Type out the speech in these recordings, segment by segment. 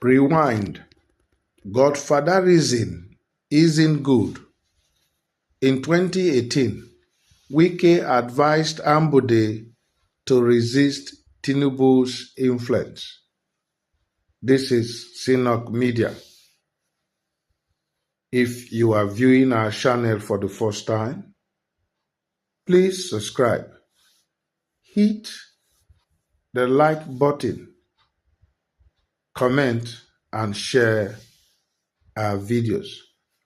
Rewind. Godfatherism isn't good. In 2018, Wike advised Ambode to resist Tinubu's influence. This is Sinok Media. If you are viewing our channel for the first time, please subscribe. Hit the like button, comment, and share our videos.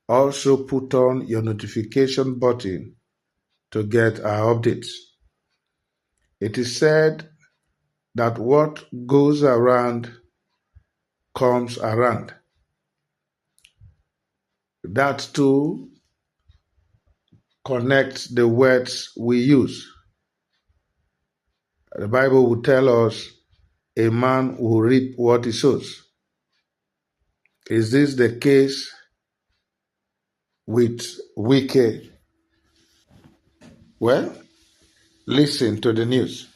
Also put on your notification button to get our updates. It is said that what goes around comes around. That too connects the words we use. The Bible will tell us a man will reap what he sows. Is this the case with Wike? Well, listen to the news.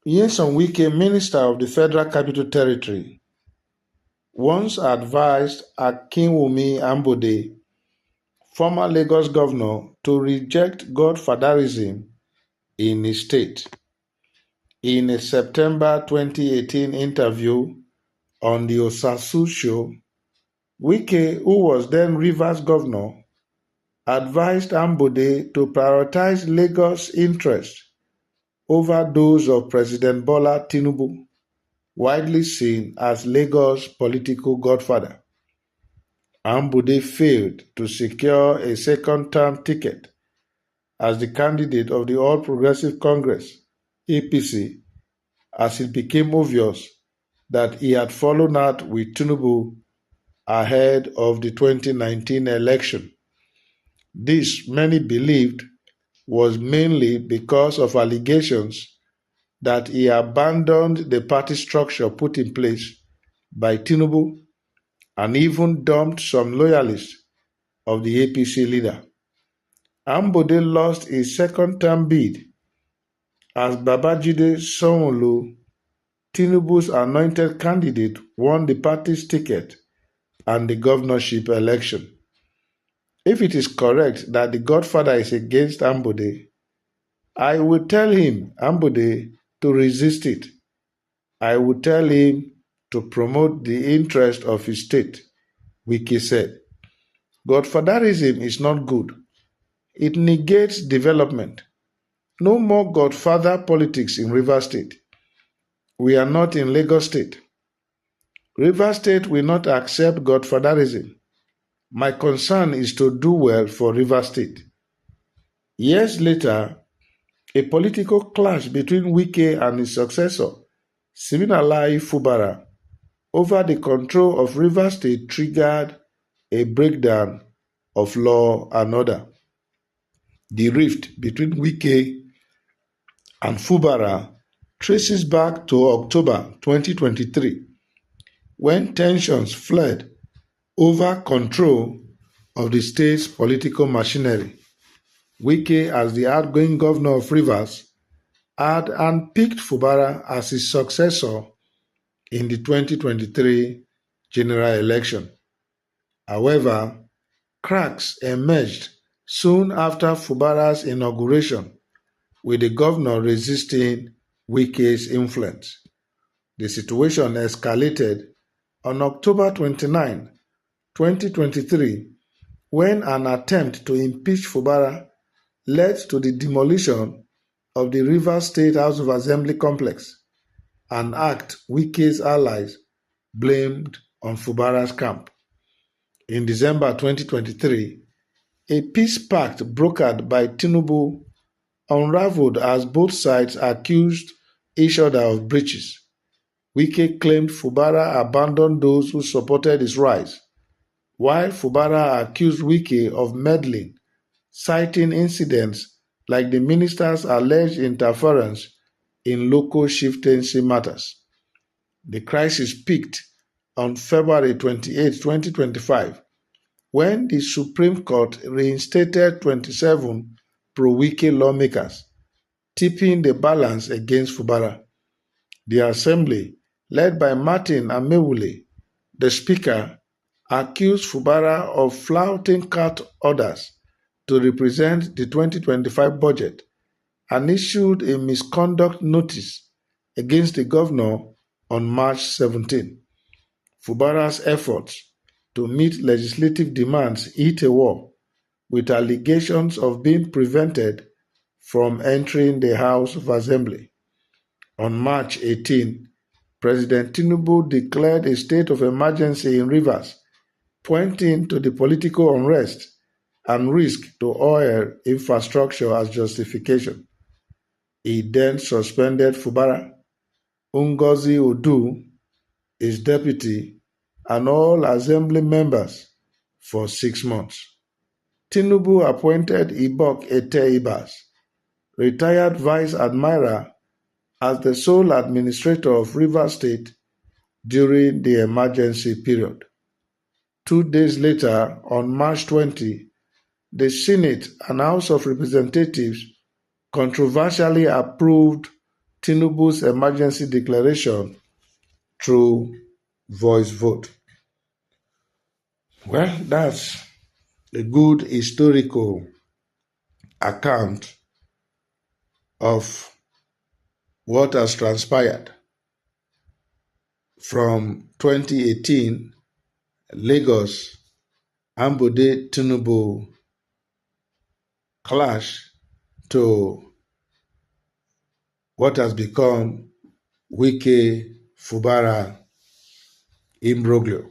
Nyesom Wike, Minister of the Federal Capital Territory, once advised Akinwumi Ambode, former Lagos governor, to reject Godfatherism in his state. In a September 2018 interview on the Osasu show, Wike, who was then Rivers governor, advised Ambode to prioritize Lagos' interests over those of President Bola Tinubu, widely seen as Lagos' political godfather. Ambode failed to secure a second-term ticket as the candidate of the All Progressive Congress, APC, as it became obvious that he had fallen out with Tinubu ahead of the 2019 election. This, many believed, was mainly because of allegations that he abandoned the party structure put in place by Tinubu and even dumped some loyalists of the APC leader. Ambode lost his second-term bid as Babajide Sanwo-Olu, Tinubu's anointed candidate, won the party's ticket and the governorship election. If it is correct that the Godfather is against Ambode, I will tell him, Ambode, to resist it. I will tell him to promote the interest of his state, Wike said. Godfatherism is not good. It negates development. No more Godfather politics in Rivers State. We are not in Lagos State. Rivers State will not accept Godfatherism. My concern is to do well for Rivers State. Years later, a political clash between Wike and his successor, Siminalayi Fubara, over the control of Rivers State triggered a breakdown of law and order. The rift between Wike and Fubara traces back to October 2023, when tensions flared over control of the state's political machinery. Wike, as the outgoing governor of Rivers, had handpicked Fubara as his successor in the 2023 general election. However, cracks emerged soon after Fubara's inauguration, with the governor resisting Wike's influence. The situation escalated on October 29, 2023, when an attempt to impeach Fubara led to the demolition of the Rivers State House of Assembly complex, an act Wike's allies blamed on Fubara's camp. In December 2023, a peace pact brokered by Tinubu unraveled as both sides accused each other of breaches. Wike claimed Fubara abandoned those who supported his rise, while Fubara accused Wike of meddling, citing incidents like the minister's alleged interference in local chieftaincy matters. The crisis peaked on February 28, 2025, when the Supreme Court reinstated 27 pro-Wike lawmakers, tipping the balance against Fubara. The Assembly led by Martin Amewule, the Speaker, accused Fubara of flouting court orders to represent the 2025 budget and issued a misconduct notice against the governor on March 17. Fubara's efforts to meet legislative demands hit a wall, with allegations of being prevented from entering the House of Assembly. On March 18, President Tinubu declared a state of emergency in Rivers, pointing to the political unrest and risk to oil infrastructure as justification. He then suspended Fubara, Ngozi Odu, his deputy, and all assembly members for 6 months. Tinubu appointed Ibok Ete Ibas, retired Vice Admiral, as the sole administrator of Rivers State during the emergency period. 2 days later, on March 20, the Senate and House of Representatives controversially approved Tinubu's emergency declaration through voice vote. Well, that's a good historical account of what has transpired from 2018 Lagos Ambode Tinubu clash to what has become Wike Fubara imbroglio.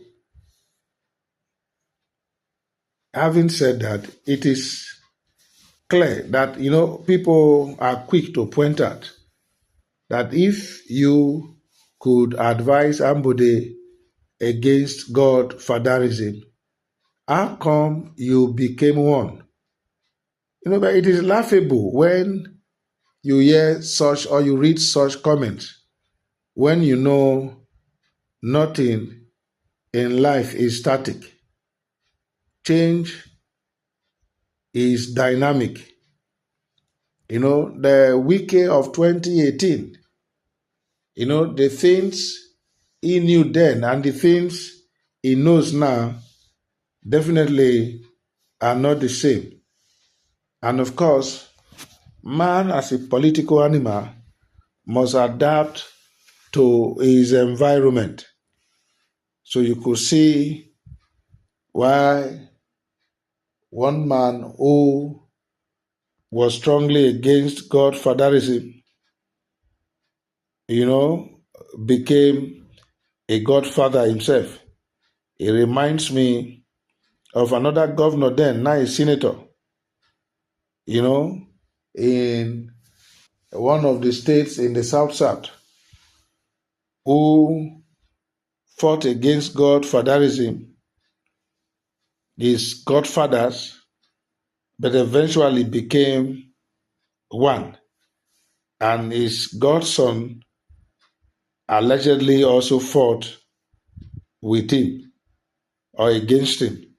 Having said that, it is clear that people are quick to point out that if you could advise Ambode against Godfatherism, how come you became one? But it is laughable when you hear such or you read such comments when you know nothing in life is static. Change is dynamic. The Wike of 2018, the things he knew then and the things he knows now definitely are not the same. And of course, man as a political animal must adapt to his environment. So you could see why one man who was strongly against Godfatherism, became a godfather himself. It reminds me of another governor then, now a senator, in one of the states in the South, who fought against Godfatherism, his godfathers, but eventually became one. And his godson allegedly also fought with him or against him.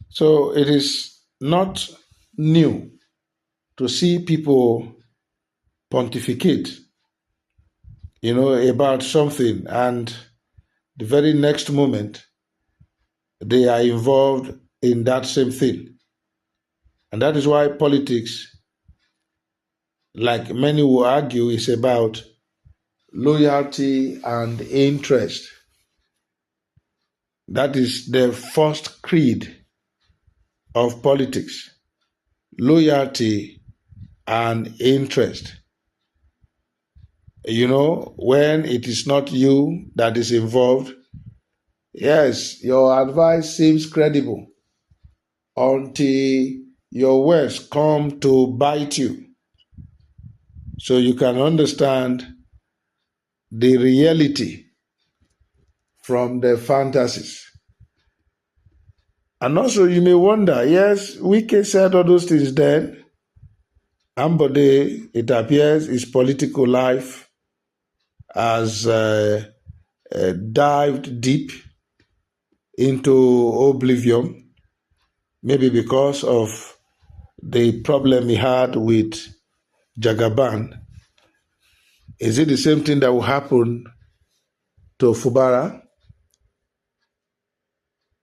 So it is not new to see people pontificate, about something, and the very next moment they are involved in that same thing. And that is why politics, like many will argue, is about loyalty and interest. That is the first creed of politics: loyalty and interest. When it is not you that is involved, yes, your advice seems credible until your words come to bite you. So you can understand the reality from the fantasies. And also you may wonder, yes, Wike said all those things then. Ambode, it appears, his political life has dived deep into oblivion, maybe because of the problem he had with Jagaban. Is it the same thing that will happen to Fubara?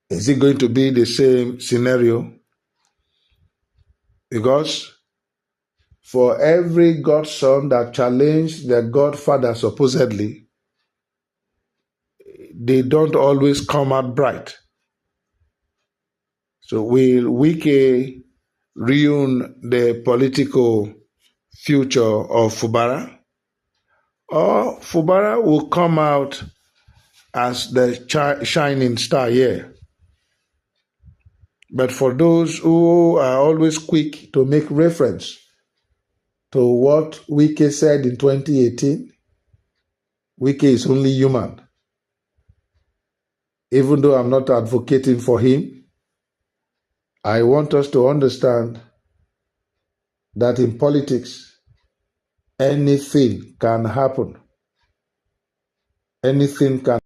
Is it going to be the same scenario? Because for every godson that challenged the Godfather supposedly, they don't always come out bright. So will Wike ruin the political future of Fubara? Or Fubara will come out as the shining star here? But for those who are always quick to make reference to what Wike said in 2018, Wike is only human. Even though I'm not advocating for him, I want us to understand that in politics, anything can happen. Anything can